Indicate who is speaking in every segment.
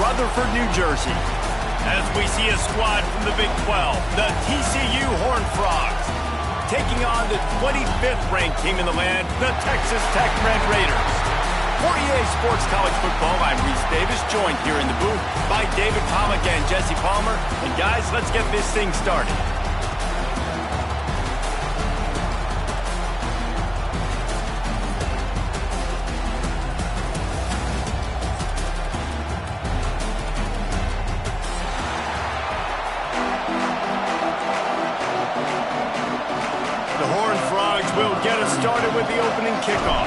Speaker 1: Rutherford, New Jersey. As we see a squad from the Big 12, the TCU Horned Frogs, taking on the 25th ranked team in the land, the Texas Tech Red Raiders. For EA Sports College Football, I'm Reese Davis, joined here in the booth by David Pollack and Jesse Palmer. And guys, let's get this thing started. The Horned Frogs will get us started with the opening kickoff.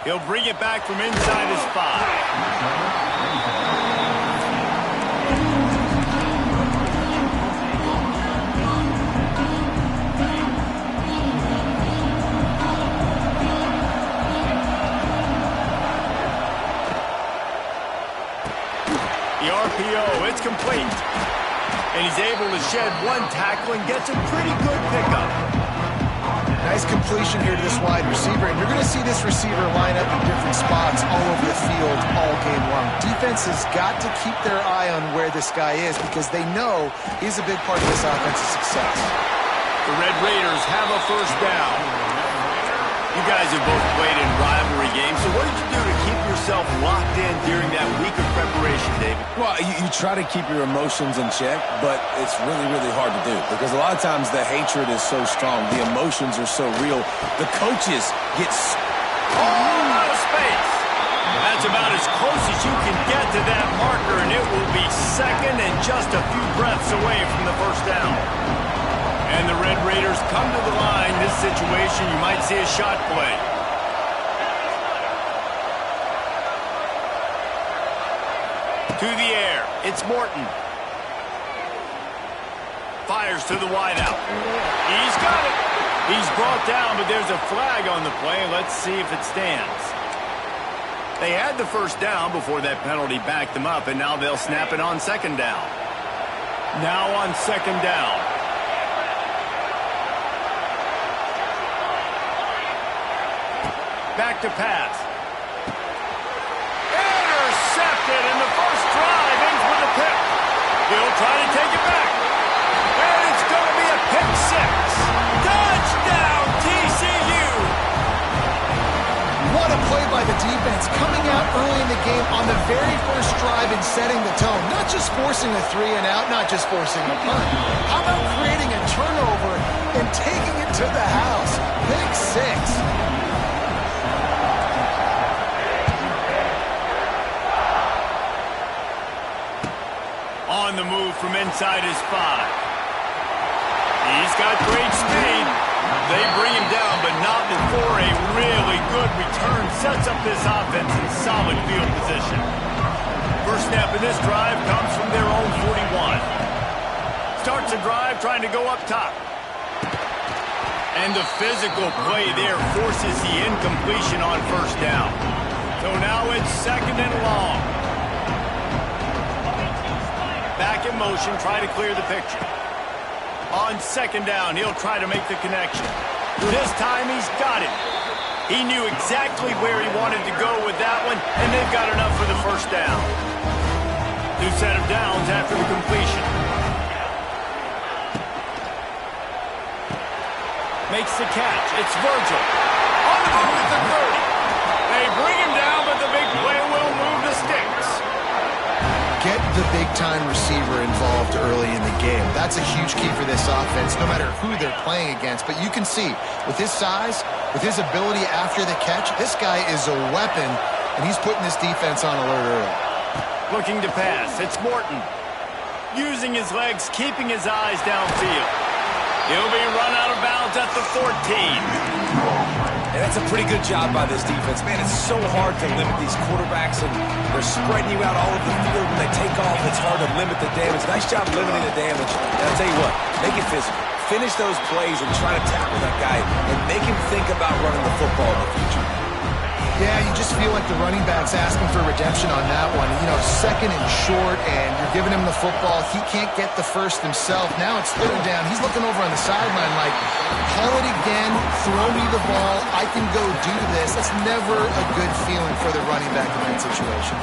Speaker 1: He'll bring it back from inside his 5. The RPO, it's complete. And he's able to shed one tackle and gets a pretty good pickup.
Speaker 2: Nice completion here to this wide receiver, and you're going to see this receiver line up in different spots all over the field all game long. Defense has got to keep their eye on where this guy is because they know he's a big part of this offensive success.
Speaker 1: The Red Raiders have a first down. You guys have both played in rivalry games, so what did you do to keep yourself locked in during that week of preparation, David?
Speaker 3: Well, you try to keep your emotions in check, but it's really, really hard to do because a lot of times the hatred is so strong. The emotions are so real. The coaches get
Speaker 1: a lot of space. That's about as close as you can get to that marker, and it will be second and just a few breaths away from the first down. And the Red Raiders come to the line. This situation, you might see a shot play. To the air, it's Morton. Fires to the wideout. He's got it. He's brought down, but there's a flag on the play. Let's see if it stands. They had the first down before that penalty backed them up, and now they'll snap it on second down. Now on second down. Back to pass. Intercepted, and the first drive ends with a pick. He'll try to take it back. And it's going to be a pick 6. Touchdown, TCU!
Speaker 2: What a play by the defense, coming out early in the game on the very first drive and setting the tone. Not just forcing a 3 and out, not just forcing a punt. How about creating a turnover and taking it to the house? Pick 6.
Speaker 1: On the move from inside his 5. He's got great speed. They bring him down, but not before a really good return sets up this offense in solid field position. First snap of this drive comes from their own 41. Starts a drive trying to go up top. And the physical play there forces the incompletion on first down. So now it's second and long. Back in motion, try to clear the picture. On second down, he'll try to make the connection. This time he's got it. He knew exactly where he wanted to go with that one, and they've got enough for the first down. New set of downs after the completion. Makes the catch. It's Virgil. On the move at the 30. They bring him down, but the big play will move the sticks.
Speaker 2: Get the big-time receiver involved early in the game. That's a huge key for this offense, no matter who they're playing against. But you can see, with his size, with his ability after the catch, this guy is a weapon, and he's putting this defense on alert early.
Speaker 1: Looking to pass. It's Morton. Using his legs, keeping his eyes downfield. He'll be run out of bounds at the 14.
Speaker 3: And that's a pretty good job by this defense. Man, it's so hard to limit these quarterbacks, and they're spreading you out all over the field. When they take off, it's hard to limit the damage. Nice job limiting the damage. And I'll tell you what, make it physical. Finish those plays and try to tackle that guy and make him think about running the football in the future.
Speaker 2: Yeah, you just feel like the running back's asking for redemption on that one. You know, second and short, and you're giving him the football. He can't get the first himself. Now it's third down. He's looking over on the sideline like, call it again, throw me the ball, I can go do this. That's never a good feeling for the running back in that situation.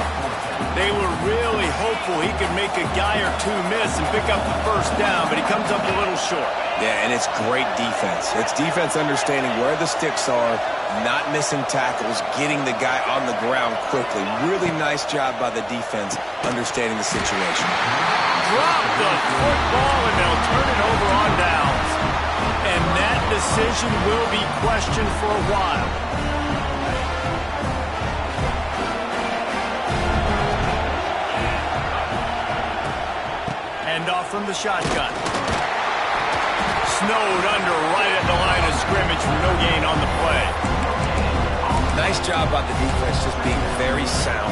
Speaker 1: They were really hopeful he could make a guy or two miss and pick up the first down, but he comes up a little short.
Speaker 3: Yeah, and it's great defense. It's defense understanding where the sticks are, not missing tackles, getting the guy on the ground quickly. Really nice job by the defense understanding the situation.
Speaker 1: Drop the football, and they'll turn it over on downs. And that decision will be questioned for a while. Off from the shotgun. Snowed under right at the line of scrimmage for no gain on the play.
Speaker 3: Nice job by the defense just being very sound,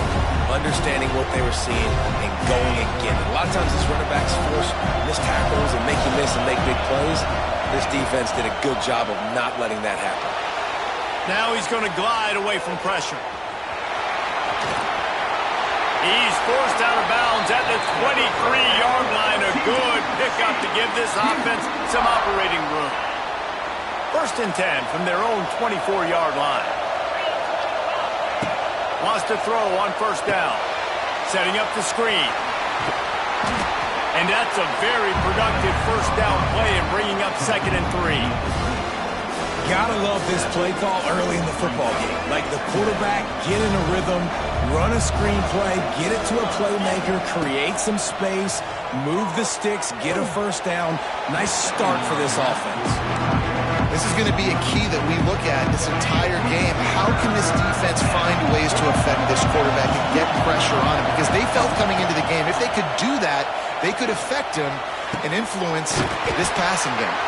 Speaker 3: understanding what they were seeing and going and getting it. A lot of times these running backs force missed tackles and make you miss and make big plays. This defense did a good job of not letting that happen.
Speaker 1: Now he's going to glide away from pressure. He's forced out of bounds at the 23-yard line. A good pickup to give this offense some operating room. 1st and 10 from their own 24-yard line. Wants to throw on 1st down. Setting up the screen. And that's a very productive 1st down play and bringing up 2nd and 3.
Speaker 3: Gotta love this play call early in the football game. Like the quarterback, get in a rhythm, run a screen play, get it to a playmaker, create some space, move the sticks, get a 1st down. Nice start for this offense.
Speaker 2: This is going to be a key that we look at this entire game. How can this defense find ways to affect this quarterback and get pressure on him? Because they felt coming into the game, if they could do that, they could affect him and influence this passing game.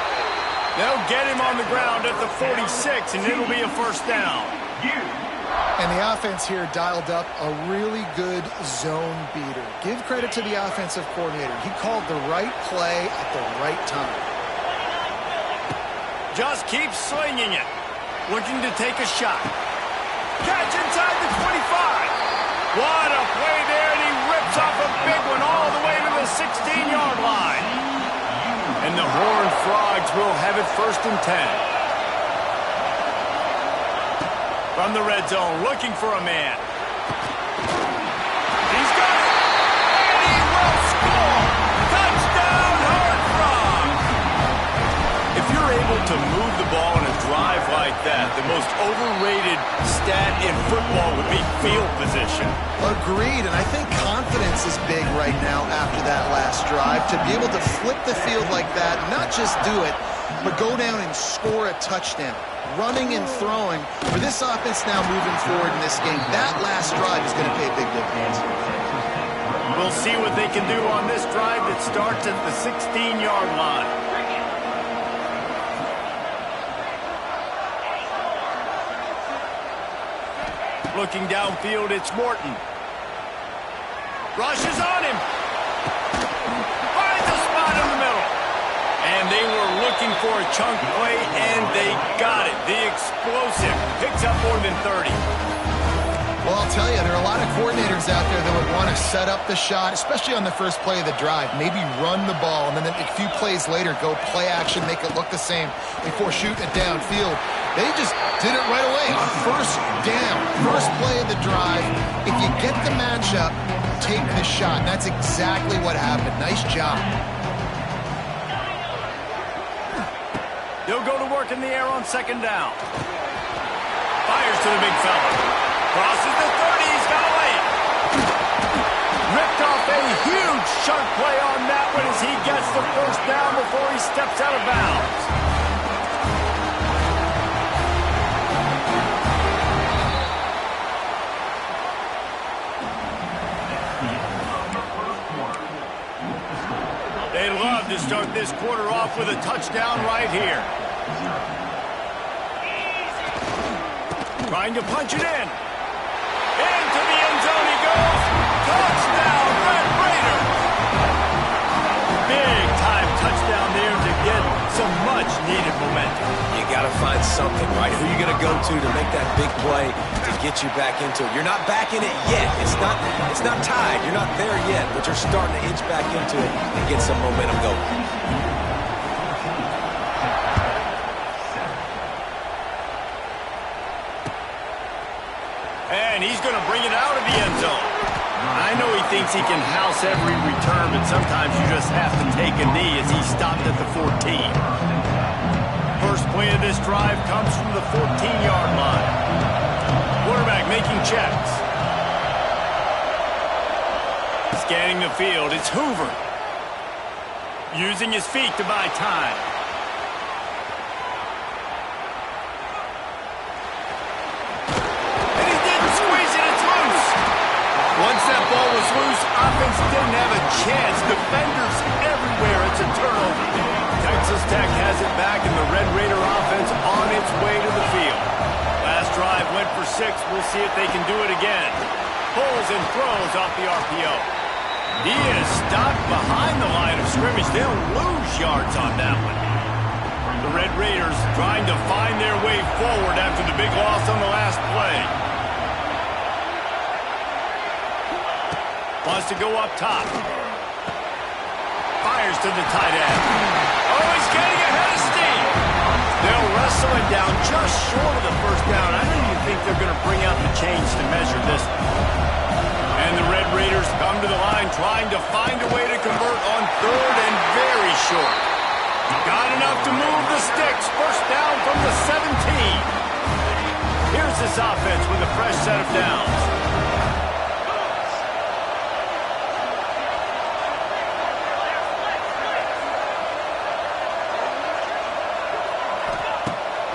Speaker 1: They'll get him on the ground at the 46, and it'll be a 1st down.
Speaker 2: And the offense here dialed up a really good zone beater. Give credit to the offensive coordinator. He called the right play at the right time.
Speaker 1: Just keeps slinging it. Looking to take a shot. Catch inside the 25. What a play there, and he rips off a big one all the way to the 16-yard line. And the Horned Frogs will have it 1st and 10. From the red zone, looking for a man. He's got it! And he will score! Touchdown, Horned Frogs! If you're able to move the ball in a drive like that, the most overrated stat in football would be field position.
Speaker 2: Agreed, and I think confidence is big right now after that last drive. To be able to flip the field like that, not just do it, but go down and score a touchdown. Running and throwing, for this offense now moving forward in this game, that last drive is going to pay big dividends.
Speaker 1: We'll see what they can do on this drive that starts at the 16-yard line. Looking downfield, it's Morton. Rushes on him. Finds a spot in the middle. And they were looking for a chunk play, and they got it. The explosive picks up more than 30.
Speaker 2: Well, I'll tell you, there are a lot of coordinators out there that would want to set up the shot, especially on the first play of the drive. Maybe run the ball, and then a few plays later, go play action, make it look the same before shooting it downfield. They just did it right away on 1st down. First play of the drive. If you get the matchup, take the shot. And that's exactly what happened. Nice job.
Speaker 1: He'll go to work in the air on 2nd down. Fires to the big fella. Crosses the 30. He's got a lane. Ripped off a huge chunk play on that one as he gets the 1st down before he steps out of bounds. They love to start this quarter off with a touchdown right here. Trying to punch it in. Into the end zone he goes. Touchdown, Red Raiders. Big time touchdown there to get some much needed momentum.
Speaker 3: You got to find something, right? Who you going to go to make that big play to get you back into it? You're not back in it yet. It's not tied. You're not there yet, but you're starting to inch back into it and get some momentum going.
Speaker 1: And he's going to bring it out of the end zone. I know he thinks he can house every return, but sometimes you just have to take a knee as he stopped at the 14. First play of this drive comes from the 14-yard line. Quarterback making checks. Scanning the field, it's Hoover. Using his feet to buy time. And he didn't squeeze it, it's loose. Once that ball was loose, offense didn't have a chance. Defenders everywhere, it's a turnover. Texas Tech has it back, and the Red Raider offense on its way to the field. Last drive went for 6. We'll see if they can do it again. Pulls and throws off the RPO. He is stopped behind the line of scrimmage. They'll lose yards on that one. The Red Raiders trying to find their way forward after the big loss on the last play. Wants to go up top. Fires to the tight end. Oh, he's getting ahead of steam. They'll wrestle it down just short of the first down. I don't even think they're going to bring out the chains to measure this one. And the Red Raiders come to the line trying to find a way to convert on 3rd and very short. Got enough to move the sticks. First down from the 17. Here's this offense with a fresh set of downs.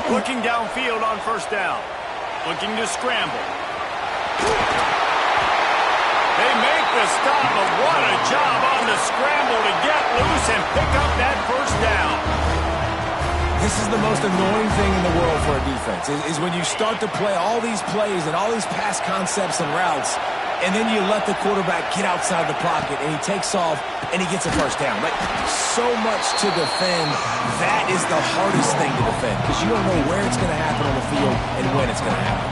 Speaker 1: Looking downfield on first down. Looking to scramble. They make the stop, but what a job on the scramble to get loose and pick up that first down.
Speaker 3: This is the most annoying thing in the world for a defense, is when you start to play all these plays and all these pass concepts and routes, and then you let the quarterback get outside the pocket, and he takes off, and he gets a first down. Like, so much to defend. That is the hardest thing to defend, because you don't know where it's going to happen on the field and when it's going to happen.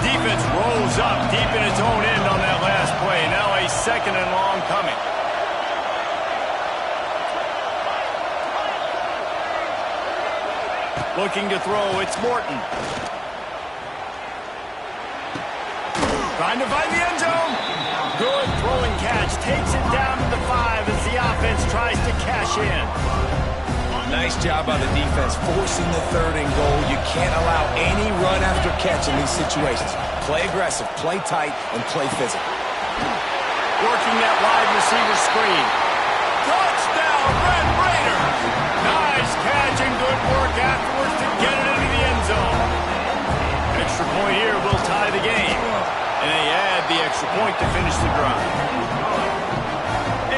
Speaker 1: Defense rolls up deep in its own end on that last play. Now a 2nd and long coming. Looking to throw, it's Morton. Trying to find the end zone. Good throwing catch. Takes it down to the 5 as the offense tries to cash in.
Speaker 3: Nice job by the defense forcing the 3rd and goal. You can't allow any run after catch in these situations. Play aggressive, play tight, and play physical.
Speaker 1: Working that wide receiver screen. Touchdown, Red Raiders! Nice catch and good work afterwards to get it into the end zone. Extra point here will tie the game. And they add the extra point to finish the drive.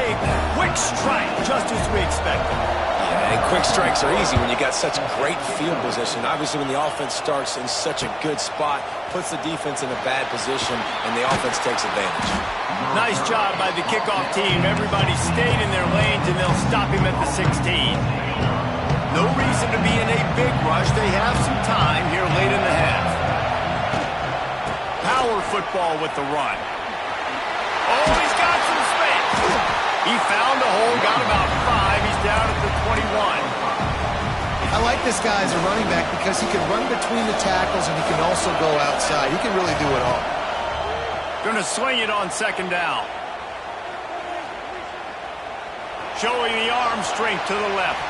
Speaker 1: A quick strike, just as we expected.
Speaker 3: And quick strikes are easy when you got such great field position. Obviously, when the offense starts in such a good spot, puts the defense in a bad position, and the offense takes advantage.
Speaker 1: Nice job by the kickoff team. Everybody stayed in their lanes, and they'll stop him at the 16. No reason to be in a big rush. They have some time here late in the half. Power football with the run. Oh, he's got some space. He found a hole, got about 5. He's down at the 21.
Speaker 2: I like this guy as a running back because he can run between the tackles and he can also go outside. He can really do it all.
Speaker 1: Going to swing it on 2nd down. Showing the arm strength to the left.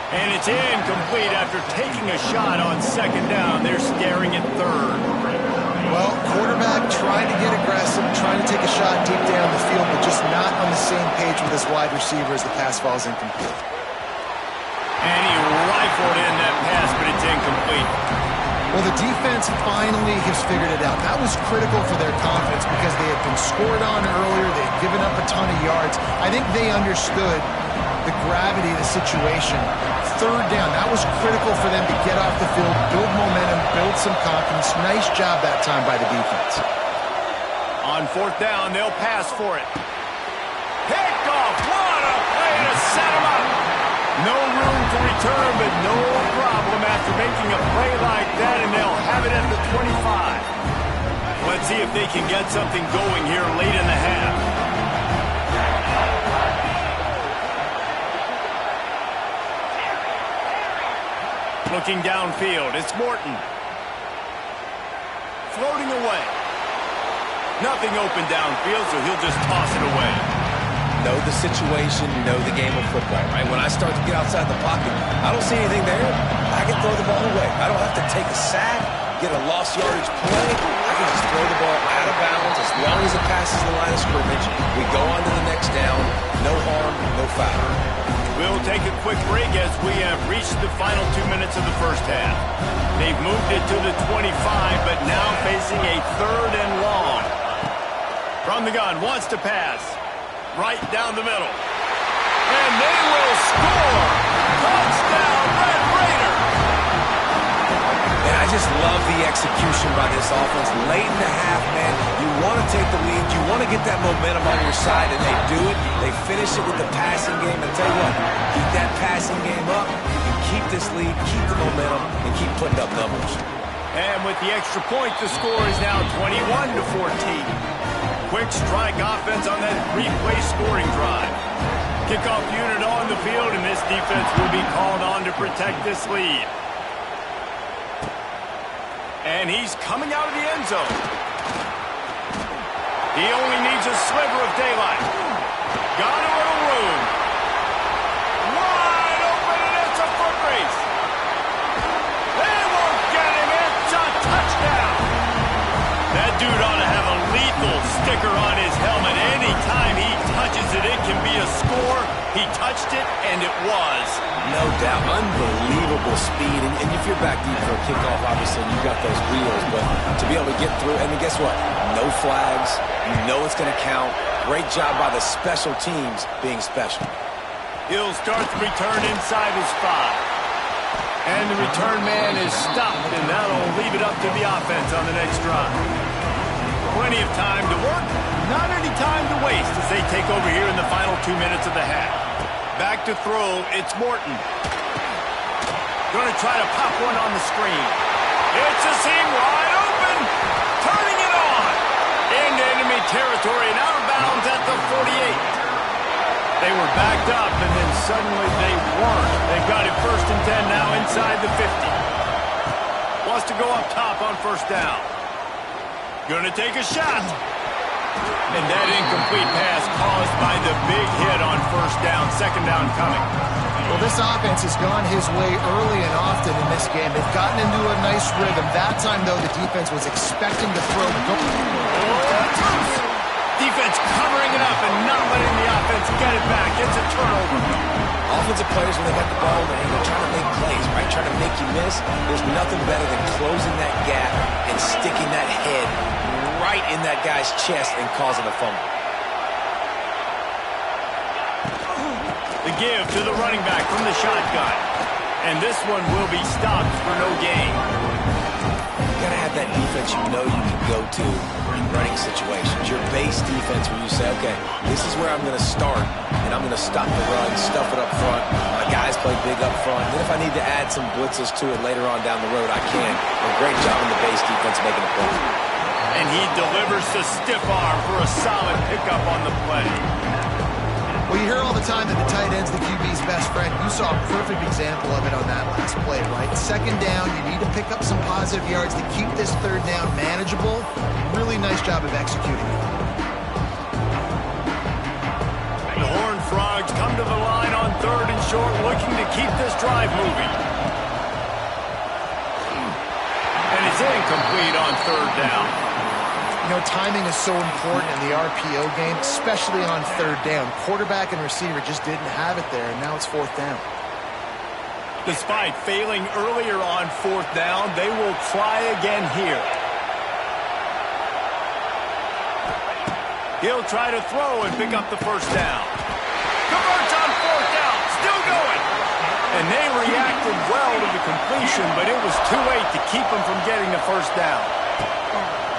Speaker 1: And it's incomplete after taking a shot on 2nd down. They're staring at 3rd.
Speaker 2: Well, quarterback trying to get aggressive, trying to take a shot deep down the field, but just not on the same page with his wide receiver as the pass falls incomplete.
Speaker 1: And he rifled in that pass, but it's incomplete.
Speaker 2: Well, the defense finally has figured it out. That was critical for their confidence because they had been scored on earlier. They had given up a ton of yards. I think they understood the gravity of the situation. 3rd down, that was critical for them to get off the field, build momentum, build some confidence. Nice job that time by the defense.
Speaker 1: On 4th down, they'll pass for it. Picked off. What a play to set him up. No room to return, but no problem after making a play like that, and they'll have it at the 25. Let's see if they can get something going here late in the half. Looking downfield, it's Morton. Floating away. Nothing open downfield, so he'll just toss it away.
Speaker 3: Know the situation, know the game of football, right? When I start to get outside the pocket, I don't see anything there. I can throw the ball away. I don't have to take a sack, get a lost yardage play. I can just throw the ball out of bounds as long as it passes the line of scrimmage. We go on to the next down. No harm, no foul.
Speaker 1: We'll take a quick break as we have reached the final 2 minutes of the first half. They've moved it to the 25, but now facing a 3rd and long. From the gun, wants to pass. Right down the middle. And they will score! Touchdown, Red Raider!
Speaker 3: And I just love the execution by this offense. Late in the half, man, you want to take the lead. You want to get that momentum on your side, and they do it. They finish it with the passing game. And tell you what, keep that passing game up. You keep this lead, keep the momentum, and keep putting up numbers.
Speaker 1: And with the extra point, the score is now 21-14. Quick strike offense on that replay scoring drive. Kickoff unit on the field, and this defense will be called on to protect this lead. And he's coming out of the end zone. He only needs a sliver of daylight. Got a little room. Wide open, and it's a foot race. They won't get him. It's a touchdown. That dude ought to have a lethal sticker on his helmet. Anytime he touches it, it can be a score. He touched it, and it was.
Speaker 3: No doubt. Unbelievable speed. And if you're back deep for a kickoff, obviously, you got those wheels. But to be able to get through, and then guess what? No flags. You know it's going to count. Great job by the special teams being special.
Speaker 1: He'll start the return inside his 5. And the return man is stopped, and that'll leave it up to the offense on the next drive. Plenty of time to work, not any time to waste as they take over here in the final 2 minutes of the half. Back to throw, it's Morton. Gonna try to pop one on the screen. It's a seam wide open, turning it on. Into enemy territory and out of bounds at the 48. They were backed up, and then suddenly they weren't. They've got it 1st and 10 now inside the 50. Wants to go up top on 1st down. Gonna take a shot. And that incomplete pass caused by the big hit on 1st down, 2nd down coming.
Speaker 2: Well, this offense has gone his way early and often in this game. They've gotten into a nice rhythm. That time, though, the defense was expecting to throw.
Speaker 1: Defense covering it up and not letting the offense get it back. It's a turnover.
Speaker 3: Offensive players, when they got the ball in their hand, they're trying to make plays, right? Trying to make you miss. There's nothing better than closing that gap and sticking that head right in that guy's chest and causing a fumble.
Speaker 1: The give to the running back from the shotgun. And this one will be stopped for no gain.
Speaker 3: You got to have that defense you know you can go to in running situations. Your base defense where you say, okay, this is where I'm going to start, and I'm going to stop the run, stuff it up front. My guys play big up front. Then if I need to add some blitzes to it later on down the road, I can. A great job in the base defense making a play.
Speaker 1: And he delivers the stiff arm for a solid pickup on the play.
Speaker 2: Well, you hear all the time that the tight end's the QB's best friend. You saw a perfect example of it on that last play, right? 2nd down, you need to pick up some positive yards to keep this 3rd down manageable. Really nice job of executing it.
Speaker 1: The Horned Frogs come to the line on 3rd and short, looking to keep this drive moving. And it's incomplete on 3rd down.
Speaker 2: You know, timing is so important in the RPO game, especially on 3rd down. Quarterback and receiver just didn't have it there, and now it's 4th down.
Speaker 1: Despite failing earlier on 4th down, they will try again here. He'll try to throw and pick up the 1st down. Converts on 4th down, still going. And they reacted well to the completion, but it was too late to keep them from getting the 1st down.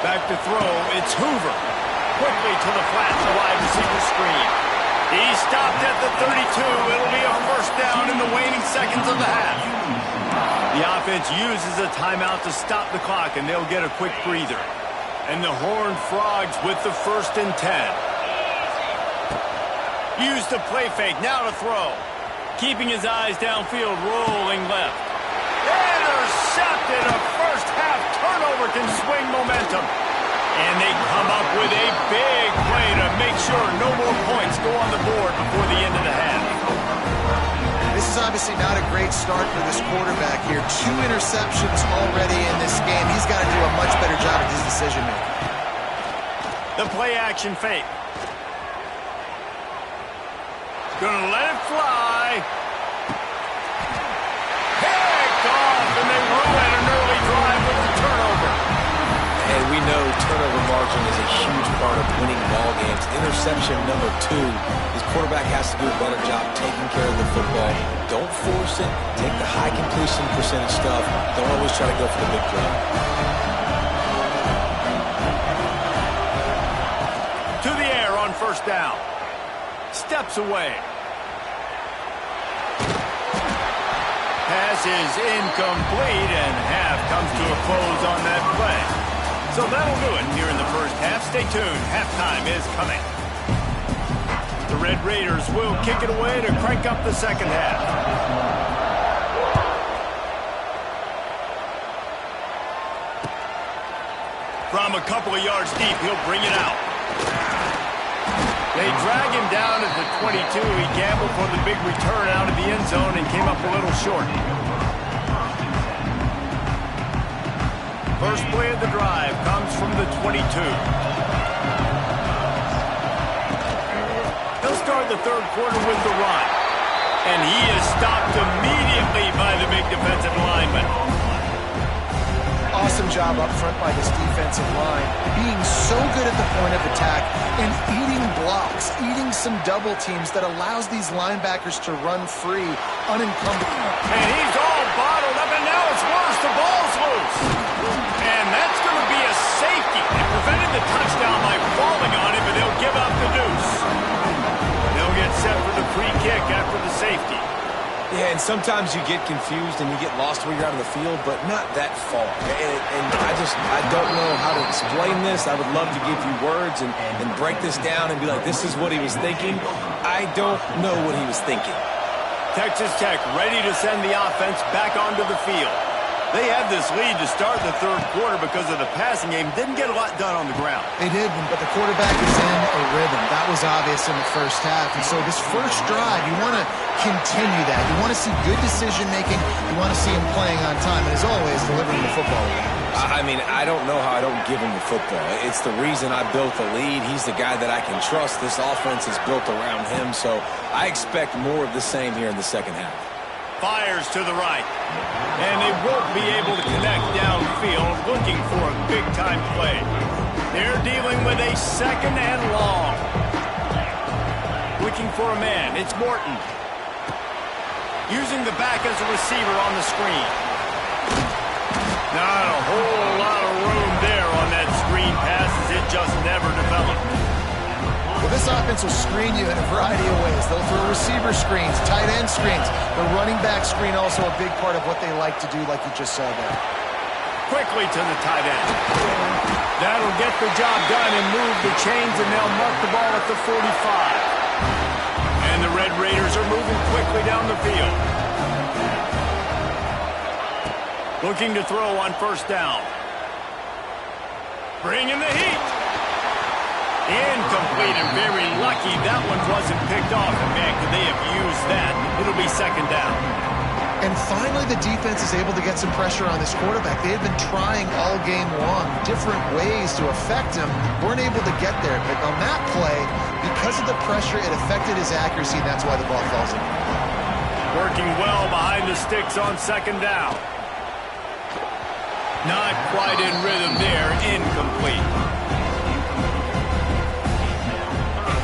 Speaker 1: Back to throw, it's Hoover. Quickly to the flat, the wide receiver screen. He stopped at the 32. It'll be a first down in the waning seconds of the half. The offense uses a timeout to stop the clock, and they'll get a quick breather. And the Horned Frogs with the 1st and 10. Use the play fake, now to throw. Keeping his eyes downfield, rolling left. Intercepted. A first half turnover can swing momentum. And they come up with a big play to make sure no more points go on the board before the end of the half.
Speaker 2: This is obviously not a great start for this quarterback here. 2 interceptions already in this game. He's got to do a much better job at his decision-making.
Speaker 1: The play-action fake. Gonna let it fly. Picked off, and they ruin an early drive with the turnover.
Speaker 3: And we know turnover margin is a huge part of winning ball games. Interception number 2. This quarterback has to do a better job taking care of the football. Don't force it. Take the high completion percentage stuff. Don't always try to go for the big play.
Speaker 1: To the air on first down. Steps away. Pass is incomplete, and half comes to a close on that play. So that'll do it here in the first half. Stay tuned. Halftime is coming. The Red Raiders will kick it away to crank up the second half. From a couple of yards deep, he'll bring it out. They drag him down at the 22. He gambled for the big return out of the end zone and came up a little short. First play of the drive comes from the 22. He'll start the third quarter with the run. And he is stopped immediately by the big defensive lineman.
Speaker 2: Awesome job up front by this defensive line, being so good at the point of attack and eating blocks, eating some double teams that allows these linebackers to run free, unencumbered.
Speaker 1: And he's all bottled up, and now it's worse. The ball's loose. And that's going to be a safety. They prevented the touchdown by falling on it, but they'll give up the deuce. They'll get set for the free kick after the safety.
Speaker 3: Yeah, and sometimes you get confused and you get lost when you're out of the field, but not that far. And I don't know how to explain this. I would love to give you words and break this down and be like, this is what he was thinking. I don't know what he was thinking.
Speaker 1: Texas Tech ready to send the offense back onto the field. They had this lead to start the third quarter because of the passing game. Didn't get a lot done on the ground.
Speaker 2: They did, but the quarterback is in a rhythm. That was obvious in the first half. And so this first drive, you want to continue that. You want to see good decision-making. You want to see him playing on time. And as always, delivering the football.
Speaker 3: I mean, I don't know how I don't give him the football. It's the reason I built the lead. He's the guy that I can trust. This offense is built around him. So I expect more of the same here in the second half.
Speaker 1: Fires to the right. And they won't be able to connect downfield, looking for a big-time play. They're dealing with a second and long. Looking for a man. It's Morton. Using the back as a receiver on the screen. Not a whole lot of room there on that screen pass, as it just never developed.
Speaker 2: Well, this offense will screen you in a variety of ways. They'll throw receiver screens, tight end screens. The running back screen also a big part of what they like to do, like you just saw there.
Speaker 1: Quickly to the tight end. That'll get the job done and move the chains, and they'll mark the ball at the 45. And the Red Raiders are moving quickly down the field. Looking to throw on first down. Bringing the heat. Incomplete, and very lucky that one wasn't picked off. And man, could they have used that? It'll be second down.
Speaker 2: And finally, the defense is able to get some pressure on this quarterback. They had been trying all game long, different ways to affect him. Weren't able to get there. But on that play, because of the pressure, it affected his accuracy, and that's why the ball falls in.
Speaker 1: Working well behind the sticks on second down. Not quite in rhythm there. Incomplete.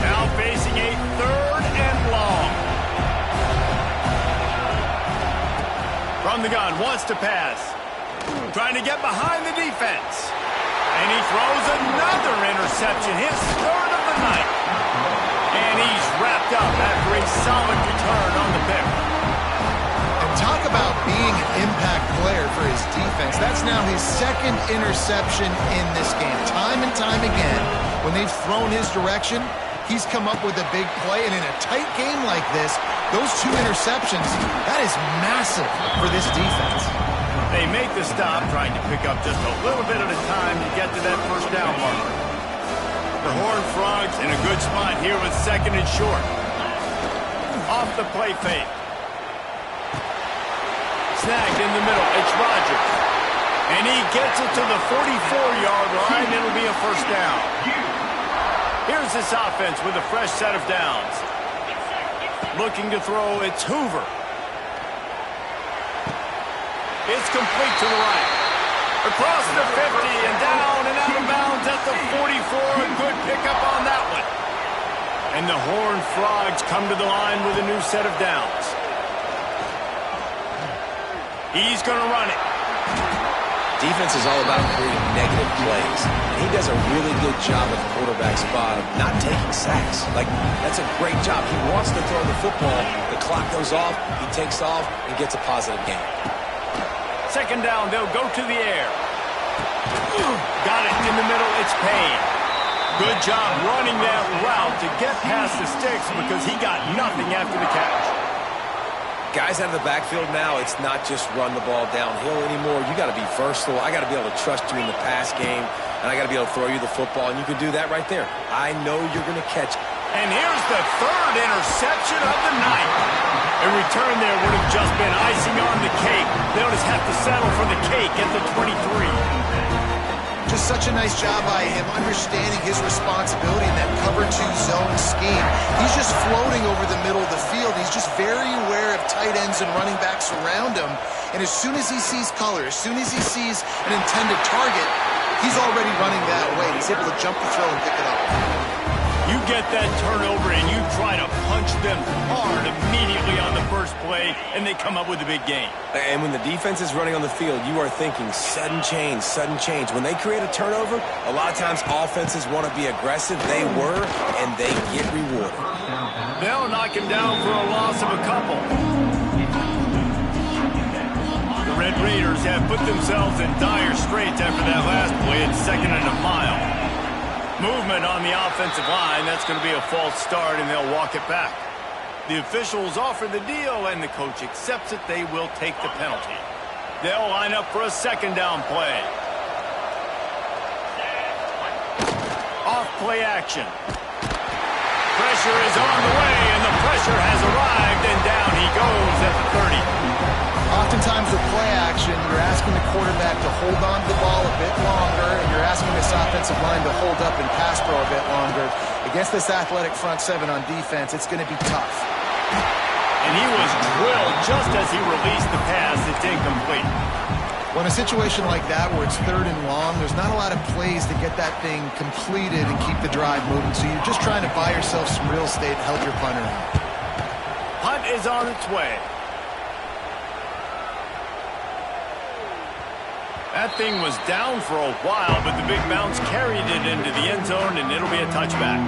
Speaker 1: Now facing a third and long. From the gun, wants to pass. Trying to get behind the defense. And he throws another interception, his third of the night. And he's wrapped up after a solid return on the pick.
Speaker 2: And talk about being an impact player for his defense. That's now his second interception in this game. Time and time again, when they've thrown his direction, he's come up with a big play. And in a tight game like this, those 2 interceptions, that is massive for this defense.
Speaker 1: They make the stop, trying to pick up just a little bit at a time to get to that first down marker. The Horned Frogs in a good spot here with 2nd and short. Off the play fake. Snagged in the middle. It's Rodgers. And he gets it to the 44-yard line. It'll be a first down. Here's this offense with a fresh set of downs. Looking to throw, it's Hoover. It's complete to the right. Across the 50 and down and out of bounds at the 44. A good pickup on that one. And the Horned Frogs come to the line with a new set of downs. He's going to run it.
Speaker 3: Defense is all about creating negative plays. And he does a really good job at the quarterback spot of not taking sacks. Like, that's a great job. He wants to throw the football. The clock goes off. He takes off and gets a positive gain.
Speaker 1: 2nd down, they'll go to the air. Got it in the middle, it's Payne. Good job running that route to get past the sticks because he got nothing after the catch.
Speaker 3: Guys out of the backfield now, it's not just run the ball downhill anymore. You got to be versatile. I got to be able to trust you in the pass game, and I got to be able to throw you the football, and you can do that right there. I know you're going to catch it.
Speaker 1: And here's the 3rd interception of the night. A return there would have just been icing on the cake. They'll just have to settle for the cake at the 23.
Speaker 2: Just such a nice job by him, understanding his responsibility in that cover 2 zone scheme. He's just floating over the middle of the field. He's just very aware of tight ends and running backs around him. And as soon as he sees color, as soon as he sees an intended target, he's already running that way. He's able to jump the throw and pick it up.
Speaker 1: You get that turnover and you try to punch them hard immediately on the first play, and they come up with a big gain.
Speaker 3: And when the defense is running on the field, you are thinking sudden change, sudden change. When they create a turnover, a lot of times offenses want to be aggressive. They were, and they get rewarded.
Speaker 1: They'll knock him down for a loss of a couple. The Red Raiders have put themselves in dire straits after that last play at 2nd and a mile. Movement on the offensive line. That's going to be a false start, and they'll walk it back. The officials offer the deal, and the coach accepts it. They will take the penalty. They'll line up for a 2nd down play. Off play action. Pressure is on the way, and the pressure has arrived, and down he goes at the 30.
Speaker 2: Oftentimes with play action, you're asking the quarterback to hold on to the ball a bit longer, and you're asking this offensive line to hold up and pass pro a bit longer. Against this athletic front 7 on defense, it's going to be tough.
Speaker 1: And he was drilled just as he released the pass. It's incomplete.
Speaker 2: Well, in a situation like that where it's 3rd and long, there's not a lot of plays to get that thing completed and keep the drive moving. So you're just trying to buy yourself some real estate and help your punter out.
Speaker 1: Punt is on its way. That thing was down for a while, but the big bounce carried it into the end zone, and it'll be a touchback.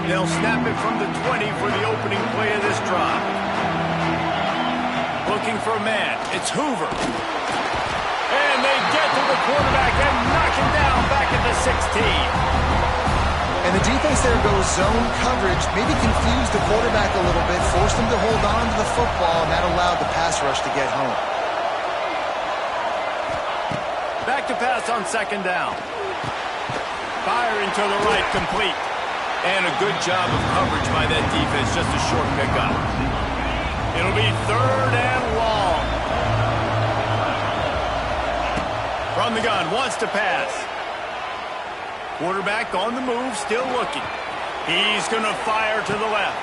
Speaker 1: They'll snap it from the 20 for the opening play of this drive. Looking for a man. It's Hoover. And they get to the quarterback and knock him down back at the 16.
Speaker 2: And the defense there goes zone coverage, maybe confused the quarterback a little bit, forced him to hold on to the football, and that allowed the pass rush to get home.
Speaker 1: Back to pass on 2nd down. Firing to the right, complete. And a good job of coverage by that defense, just a short pickup. It'll be 3rd and long. From the gun, wants to pass. Quarterback on the move, still looking. He's going to fire to the left.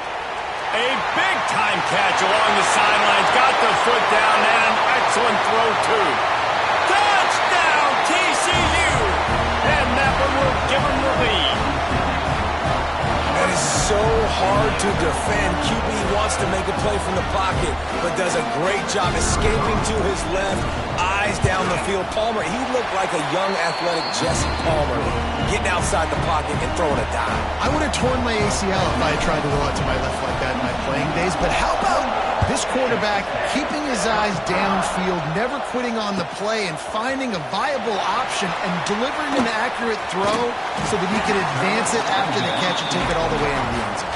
Speaker 1: A big-time catch along the sidelines. Got the foot down, and an excellent throw, too. Touchdown, TCU! And that one will give them the lead.
Speaker 3: That is so hard to defend. QB wants to make a play from the pocket, but does a great job escaping to his left, eyes down the field. Palmer, he looked like a young, athletic Jesse Palmer, getting outside the pocket and throwing a dime.
Speaker 2: I would have torn my ACL if I had tried to roll out to my left like that in my playing days, but how about this quarterback keeping his eyes downfield, never quitting on the play, and finding a viable option and delivering an accurate throw so that he could advance it after the catch and take it all the way into the end zone.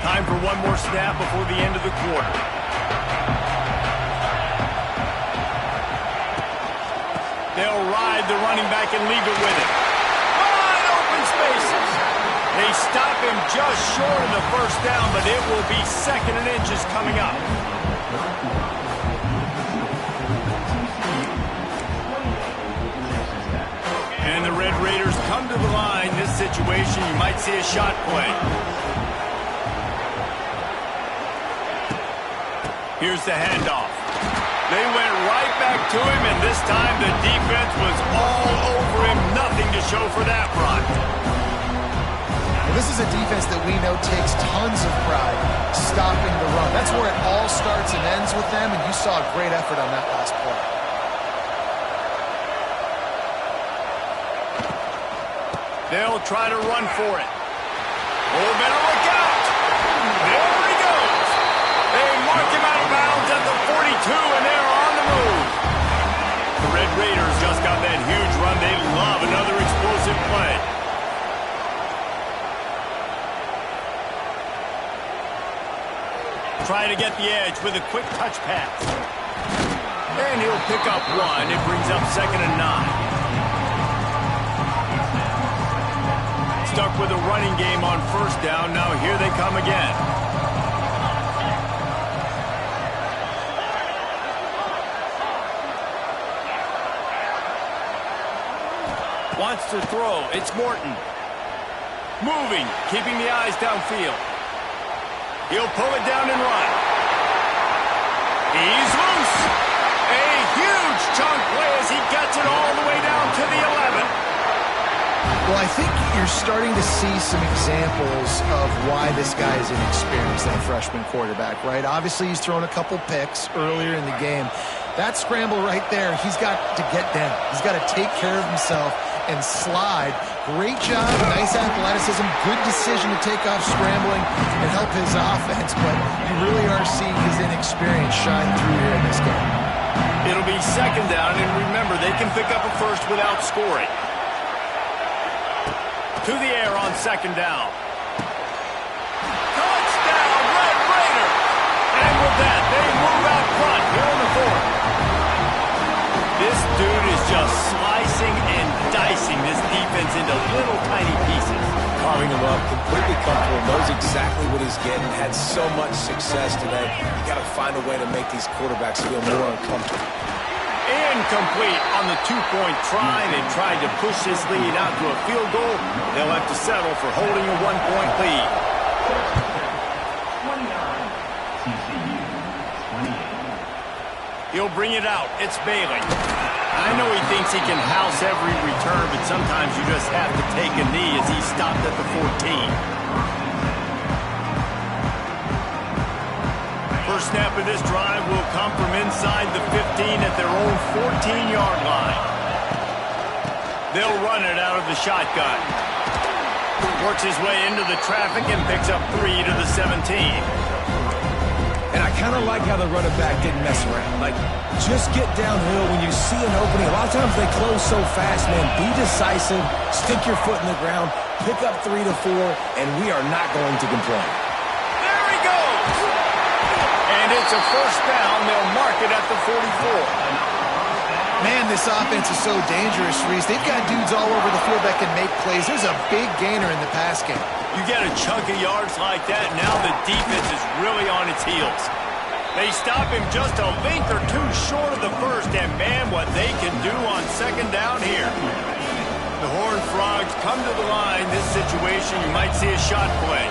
Speaker 1: Time for one more snap before the end of the quarter. They'll ride the running back and leave it with him. Wide open spaces. They stop him just short of the first down, but it will be 2nd and inches coming up. And the Red Raiders come to the line. This situation, you might see a shot play. Here's the handoff. They went right back to him, and this time the defense was all over him. Nothing to show for that run.
Speaker 2: Well, this is a defense that we know takes tons of pride stopping the run. That's where it all starts and ends with them, and you saw a great effort on that last play.
Speaker 1: They'll try to run for it. Oh, better look out. There he goes. They mark him out of bounds at the 42, and they're on the move. The Red Raiders just got that huge run. They love another explosive play. Try to get the edge with a quick touch pass. And he'll pick up one. It brings up 2nd and 9. Stuck with a running game on 1st down. Now here they come again. Wants to throw. It's Morton. Moving, keeping the eyes downfield. He'll pull it down and run. He's loose. A huge chunk play as he gets it all the way down to the 11.
Speaker 2: Well, I think you're starting to see some examples of why this guy is inexperienced at a freshman quarterback, right? Obviously, he's thrown a couple picks earlier in the game. That scramble right there, he's got to get down. He's got to take care of himself and slide. Great job, nice athleticism, good decision to take off scrambling and help his offense, but you really are seeing his inexperience shine through here in this game.
Speaker 1: It'll be 2nd down, and remember, they can pick up a first without scoring. To the air on 2nd down. Touchdown, Red Raiders! And with that, they move out front here in the 4th. This dude is just slicing and dicing this defense into little tiny pieces.
Speaker 3: Carving him up, completely comfortable, knows exactly what he's getting, had so much success today. You got to find a way to make these quarterbacks feel more uncomfortable.
Speaker 1: Incomplete on the 2-point try. They tried to push this lead out to a field goal. They'll have to settle for holding a 1-point lead. 28. He'll bring it out. It's Bailey. I know he thinks he can house every return, but sometimes you just have to take a knee as he stopped at the 14. First snap of this drive will come from inside the 15 at their own 14-yard line. They'll run it out of the shotgun. Works his way into the traffic and picks up 3 to the 17.
Speaker 3: And I kind of like how the running back didn't mess around. Like, just get downhill when you see an opening. A lot of times they close so fast, man. Be decisive, stick your foot in the ground, pick up 3 to 4, and we are not going to complain.
Speaker 1: There he goes! And it's a first down. They'll mark it at the 44.
Speaker 2: Man, this offense is so dangerous, Reese. They've got dudes all over the field that can make plays. There's a big gainer in the pass game.
Speaker 1: You get a chunk of yards like that, now the defense is really on its heels. They stop him just a length or two short of the first, and man, what they can do on 2nd down here. The Horned Frogs come to the line. This situation, you might see a shot play.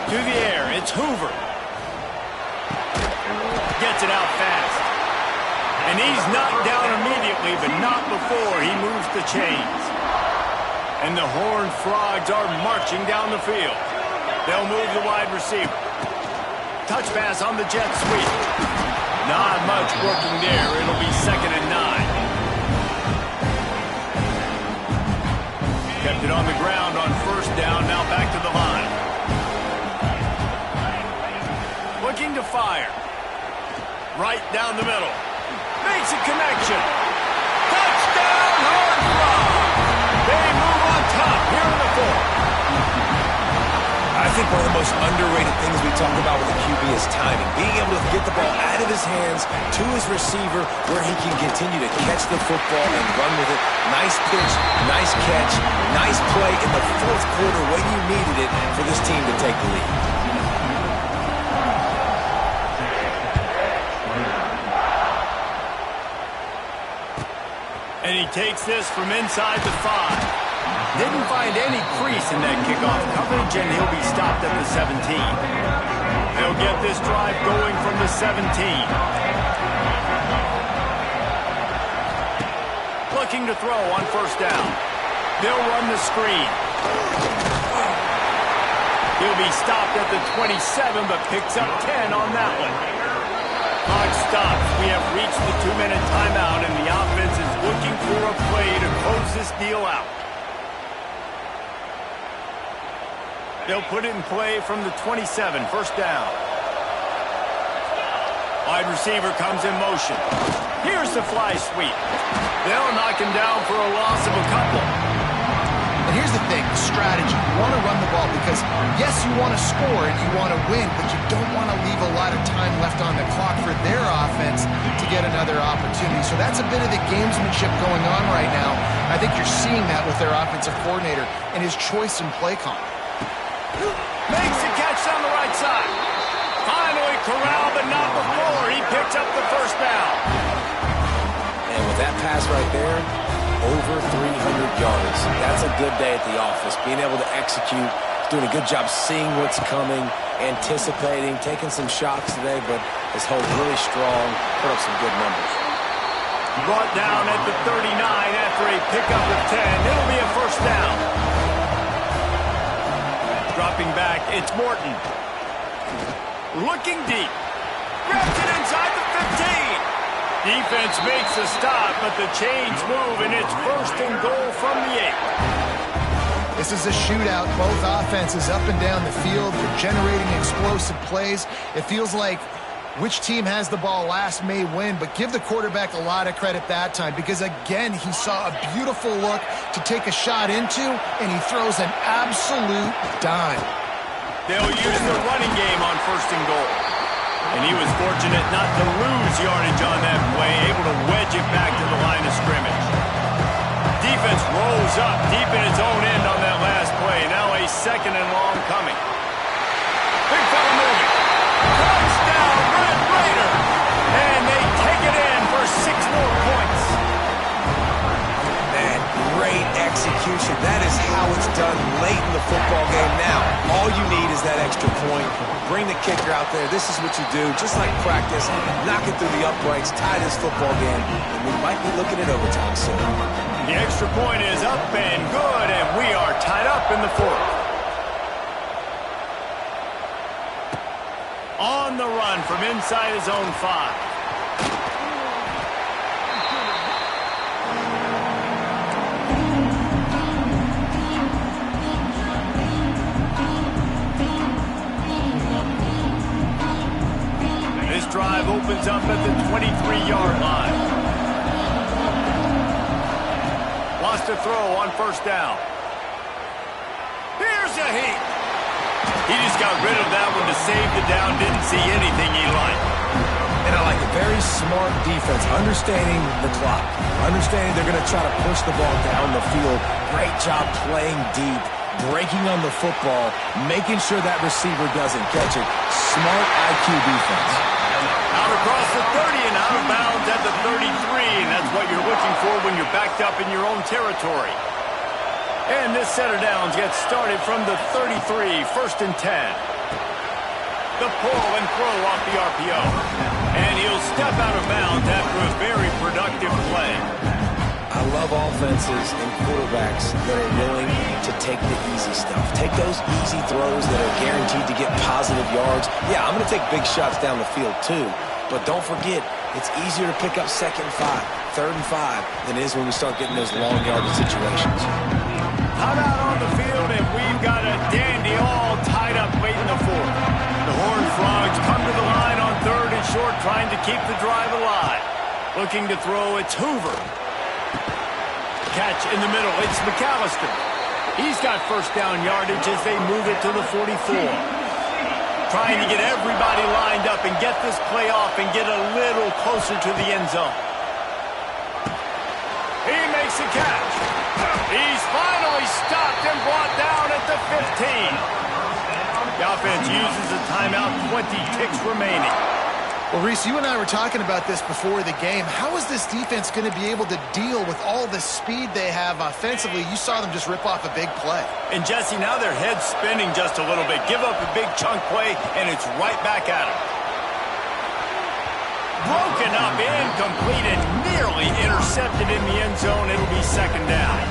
Speaker 1: To the air, it's Hoover. Gets it out fast. And he's knocked down immediately, but not before he moves the chains. And the Horned Frogs are marching down the field. They'll move the wide receiver. Touch pass on the jet sweep. Not much working there. It'll be 2nd and 9. Kept it on the ground on 1st down. Now back to the line. Looking to fire. Right down the middle. Makes a connection. Touchdown, Horned Frogs! They move on top here in the 4th.
Speaker 3: I think one of the most underrated things we talk about with a QB is timing. Being able to get the ball out of his hands to his receiver where he can continue to catch the football and run with it. Nice pitch, nice catch, nice play in the 4th quarter when you needed it for this team to take the lead.
Speaker 1: And he takes this from inside the 5. Didn't find any crease in that kickoff coverage, and he'll be stopped at the 17. They'll get this drive going from the 17. Looking to throw on 1st down. They'll run the screen. He'll be stopped at the 27, but picks up 10 on that one. Clock stops. We have reached the 2-minute timeout, and the offense is looking for a play to close this deal out. They'll put it in play from the 27, 1st down. Wide receiver comes in motion. Here's the fly sweep. They'll knock him down for a loss of a couple.
Speaker 2: And here's the thing, strategy. You want to run the ball because, yes, you want to score and you want to win, but you don't want to leave a lot of time left on the clock for their offense to get another opportunity. So that's a bit of the gamesmanship going on right now. I think you're seeing that with their offensive coordinator and his choice in play call.
Speaker 1: Makes the catch on the right side. Finally corralled, but not before. He picks up the 1st down.
Speaker 3: And with that pass right there, over 300 yards. That's a good day at the office. Being able to execute, doing a good job seeing what's coming, anticipating, taking some shots today, but his hold really strong, put up some good numbers.
Speaker 1: Brought down at the 39 after a pickup of 10. It'll be a 1st down. Dropping back, it's Morton. Looking deep. Grabs it inside the 15. Defense makes a stop, but the chains move, and it's 1st and goal from the 8.
Speaker 2: This is a shootout. Both offenses up and down the field. They're generating explosive plays. It feels like which team has the ball last may win, but give the quarterback a lot of credit that time because, again, he saw a beautiful look to take a shot into, and he throws an absolute dime.
Speaker 1: They'll use the running game on 1st and goal. And he was fortunate not to lose yardage on that play, able to wedge it back to the line of scrimmage. Defense rolls up deep in its own end on that last play. Now a 2nd and long coming. Big fella moving. Touchdown, Red Raider! And they take it in for 6 more points.
Speaker 3: Man, great execution. That is how it's done late in the football game now. All you need is that extra point. Bring the kicker out there. This is what you do. Just like practice, knock it through the uprights, tie this football game, and we might be looking at overtime soon.
Speaker 1: The extra point is up and good, and we are tied up in the 4th. On the run from inside his own 5. Drive opens up at the 23-yard line. Wants to throw on 1st down. Here's a heat. He just got rid of that one to save the down. Didn't see anything he liked.
Speaker 3: And I like a very smart defense, understanding the clock, understanding they're going to try to push the ball down the field. Great job playing deep, breaking on the football, making sure that receiver doesn't catch it. Smart IQ defense.
Speaker 1: Out across the 30 and out of bounds at the 33. And that's what you're looking for when you're backed up in your own territory. And this set of downs gets started from the 33, 1st and 10. the pull and throw off the RPO. And he'll step out of bounds after a very productive play.
Speaker 3: I love offenses and quarterbacks that are willing to take the easy stuff. Take those easy throws that are guaranteed to get positive yards. Yeah, I'm going to take big shots down the field too. But don't forget, it's easier to pick up 2nd and 5, 3rd and 5 than it is when we start getting those long yardage situations.
Speaker 1: Out on the field, and we've got a dandy all tied up late in the 4th. The Horned Frogs come to the line on 3rd and short, trying to keep the drive alive. Looking to throw, it's Hoover. Catch in the middle, it's McAllister. He's got first down yardage as they move it to the 44. Trying to get everybody lined up and get this play off and get a little closer to the end zone. He makes a catch. He's finally stopped and brought down at the 15. The offense uses a timeout, 20 ticks remaining.
Speaker 2: Well, Reese, you and I were talking about this before the game. How is this defense going to be able to deal with all the speed they have offensively? You saw them just rip off a big play.
Speaker 1: And, Jesse, now their head's spinning just a little bit. Give up a big chunk play, and it's right back at them. Broken up, incomplete, and nearly intercepted in the end zone. It'll be 2nd down.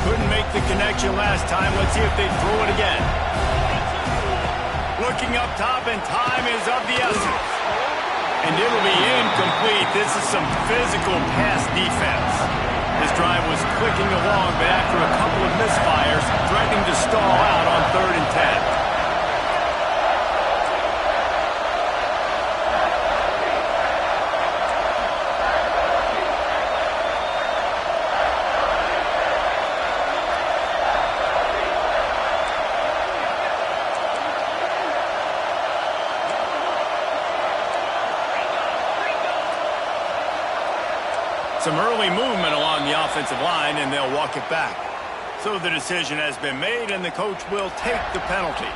Speaker 1: Couldn't make the connection last time. Let's see if they throw it again. Looking up top, and time is of the essence. And it'll be incomplete. This is some physical pass defense. This drive was clicking along, but after a couple of misfires, threatening to stall out on 3rd and 10. Some early movement along the offensive line, and they'll walk it back. So the decision has been made, and the coach will take the penalty.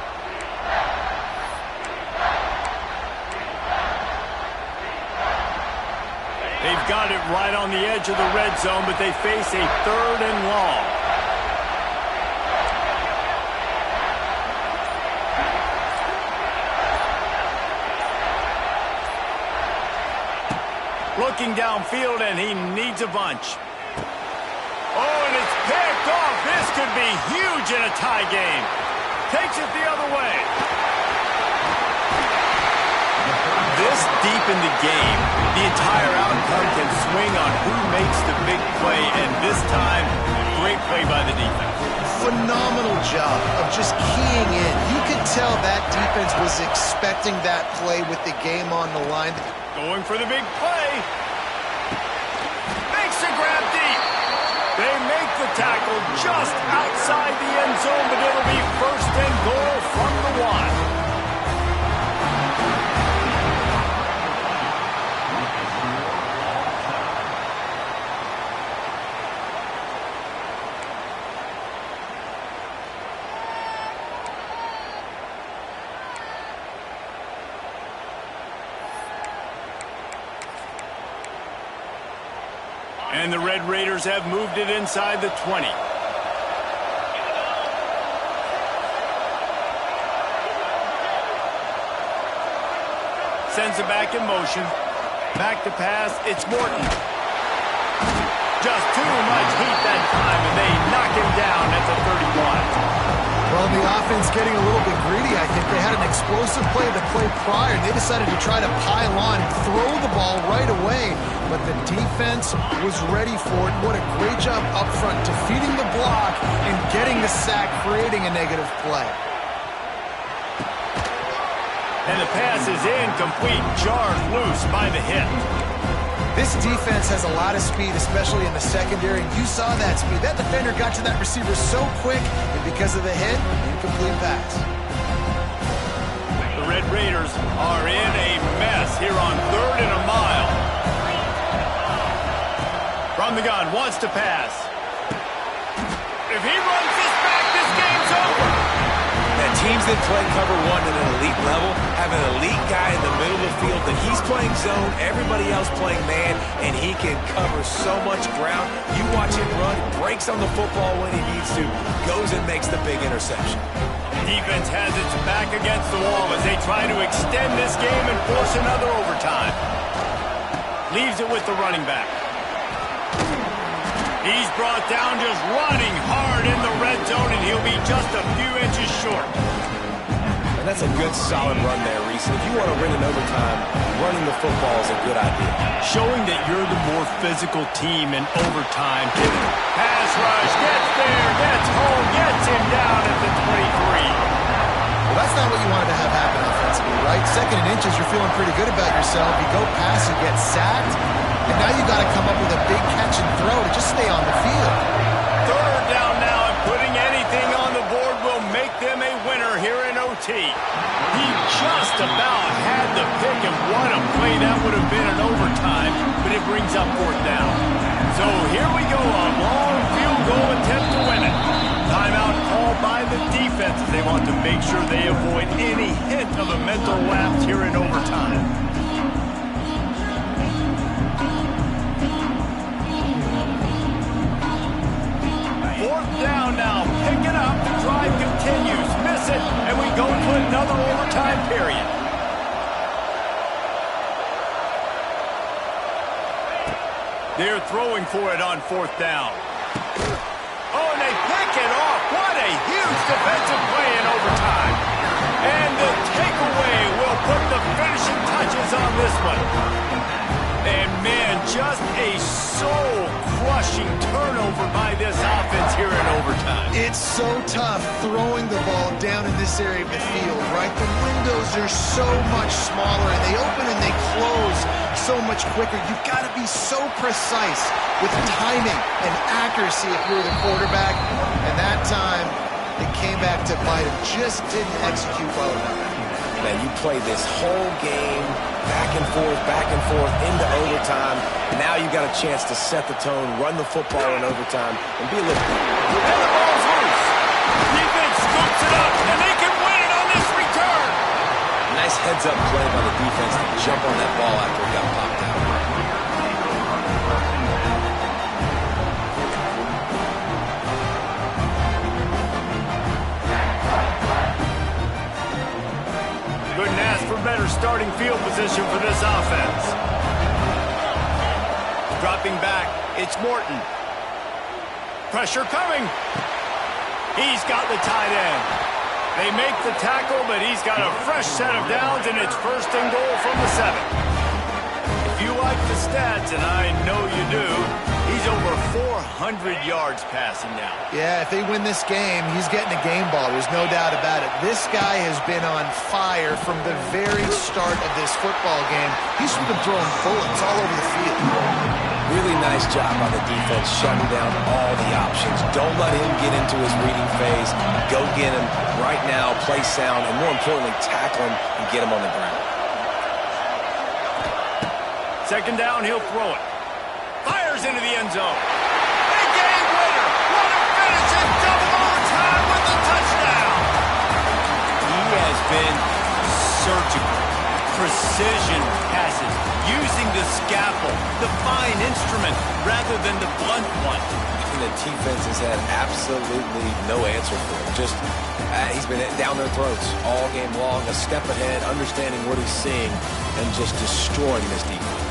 Speaker 1: They've got it right on the edge of the red zone, but they face a 3rd and long. Looking downfield, and he needs a bunch. Oh, and it's picked off. This could be huge in a tie game. Takes it the other way. This deep in the game, the entire outcome can swing on who makes the big play, and this time, great play by the defense.
Speaker 2: Phenomenal job of just keying in. You could tell that defense was expecting that play with the game on the line.
Speaker 1: Going for the big play. Makes a grab deep. They make the tackle just outside the end zone, but it'll be 1st and goal from the 1. And the Red Raiders have moved it inside the 20. Sends it back in motion. Back to pass. It's Morton. Just too much heat that time, and they knock him down at the 31.
Speaker 2: Well, the offense getting a little bit greedy, I think. They had an explosive play the play prior. They decided to try to pile on, throw the ball right away, but the defense was ready for it. What a great job up front, defeating the block and getting the sack, creating a negative play.
Speaker 1: And the pass is incomplete, jarred loose by the hit.
Speaker 2: This defense has a lot of speed, especially in the secondary, and you saw that speed. That defender got to that receiver so quick, and because of the hit, incomplete pass.
Speaker 1: The Red Raiders are in a mess here on 3rd and a mile. From the gun, wants to pass. If he runs this back, this game's over.
Speaker 3: And teams that play cover 1 at an elite level have an elite guy in the middle of the field that he's playing zone, everybody else playing man, and he can cover so much ground. You watch him run, breaks on the football when he needs to, goes and makes the big interception.
Speaker 1: Defense has its back against the wall as they try to extend this game and force another overtime. Leaves it with the running back. He's brought down just running hard in the red zone, and he'll be just a few inches short.
Speaker 3: And that's a good, solid run there, Reese. If you want to win in overtime, running the football is a good idea.
Speaker 1: Showing that you're the more physical team in overtime. Pass rush, gets there, gets home, gets him down at the 23.
Speaker 2: Well, that's not what you wanted to have happen offensively, right? Second and inches, you're feeling pretty good about yourself. You go past, you get sacked, and now you got to come up with a big catch and throw to just stay on the field.
Speaker 1: Third down now, and putting anything on the board will make them a winner here in OT. He just about had the pick, and what a play that would have been in overtime, but it brings up fourth down. So here we go, a long field goal attempt to win it. Timeout called by the defense as they want to make sure they avoid any hint of a mental lapse here in overtime. Fourth down now, pick it up, the drive continues, miss it, and we go to another overtime period. They're throwing for it on fourth down. Oh, and they pick it off. What a huge defensive play in overtime. And the takeaway will put the finishing touches on this one. And, man, just a soul-crushing turnover by this offense here in overtime.
Speaker 2: It's so tough throwing the ball down in this area of the field, right? The windows are so much smaller, and they open and they close so much quicker. You've got to be so precise with timing and accuracy if you're the quarterback. And that time, it came back to bite him. Just didn't execute well enough.
Speaker 3: Man, you play this whole game back and forth into overtime. Now you got a chance to set the tone, run the football in overtime, and be a little...
Speaker 1: And the ball's loose. Defense scoops it up, and they can win it on this return.
Speaker 3: Nice heads-up play by the defense to jump on that ball after it got popped out.
Speaker 1: Couldn't ask for better starting field position for this offense. Dropping back, it's Morton. Pressure coming. He's got the tight end. They make the tackle, but he's got a fresh set of downs, and it's first and goal from the 7. If you like the stats, and I know you do, he's over 400 yards passing now.
Speaker 2: Yeah, if they win this game, he's getting a game ball. There's no doubt about it. This guy has been on fire from the very start of this football game. He's been throwing bullets all over the field.
Speaker 3: Really nice job by the defense, shutting down all the options. Don't let him get into his reading phase. Go get him right now, play sound, and more importantly, tackle him and get him on the ground.
Speaker 1: Second down, he'll throw it. Fires into the end zone. Big game winner. What a finish in double overtime with the touchdown. He has been surgical. Precision passes, using the scalpel, the fine instrument, rather than the blunt one.
Speaker 3: And the defense has had absolutely no answer for it. Just, he's been down their throats all game long, a step ahead, understanding what he's seeing, and just destroying this defense.